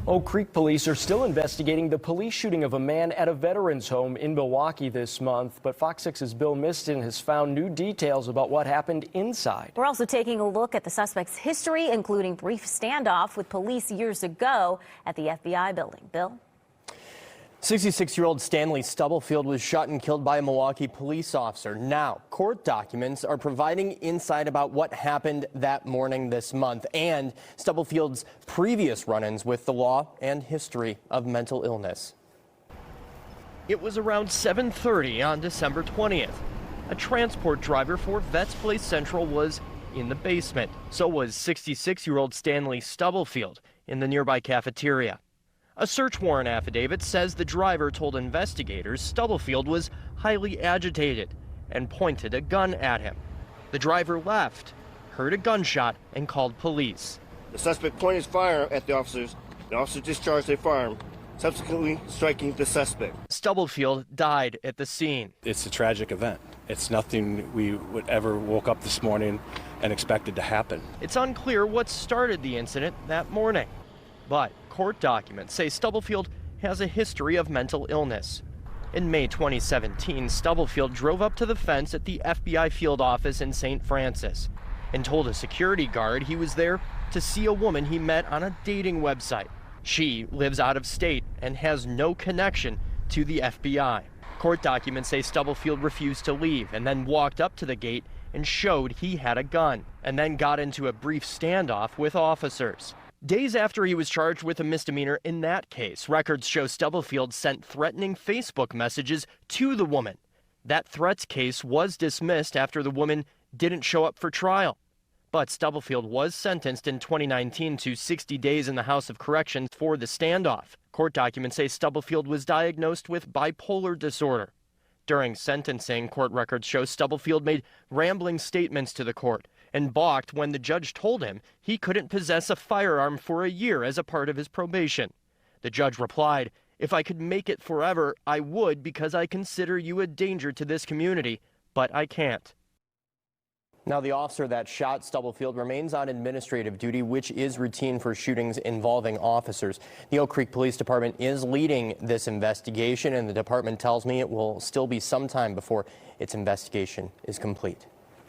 Oak Creek police are still investigating the police shooting of a man at a veterans home in Milwaukee this month. But Fox 6's Bill Miston has found new details about what happened inside. We're also taking a look at the suspect's history, including brief standoff with police years ago at the FBI building. Bill? 66-year-old Stanley Stubblefield was shot and killed by a Milwaukee police officer. Now, court documents are providing insight about what happened that morning this month and Stubblefield's previous run-ins with the law and history of mental illness. It was around 7:30 on December 20th. A transport driver for Vets Place Central was in the basement. So was 66-year-old Stanley Stubblefield in the nearby cafeteria. A search warrant affidavit says the driver told investigators Stubblefield was highly agitated and pointed a gun at him. The driver left, heard a gunshot, and called police. The suspect pointed his firearm at the officers. The officer discharged their firearm, subsequently striking the suspect. Stubblefield died at the scene. It's a tragic event. It's nothing we would ever woke up this morning and expected to happen. It's unclear what started the incident that morning, but court documents say Stubblefield has a history of mental illness. In May 2017, Stubblefield drove up to the fence at the FBI field office in St. Francis and told a security guard he was there to see a woman he met on a dating website. She lives out of state and has no connection to the FBI. Court documents say Stubblefield refused to leave and then walked up to the gate and showed he had a gun, and then got into a brief standoff with officers. Days after he was charged with a misdemeanor in that case, records show Stubblefield sent threatening Facebook messages to the woman. That threats case was dismissed after the woman didn't show up for trial. But Stubblefield was sentenced in 2019 to 60 days in the House of Corrections for the standoff. Court documents say Stubblefield was diagnosed with bipolar disorder. During sentencing, court records show Stubblefield made rambling statements to the court and balked when the judge told him he couldn't possess a firearm for a year as a part of his probation. The judge replied, "If I could make it forever, I would, because I consider you a danger to this community, but I can't." Now, the officer that shot Stubblefield remains on administrative duty, which is routine for shootings involving officers. The Oak Creek Police Department is leading this investigation, and the department tells me it will still be some time before its investigation is complete.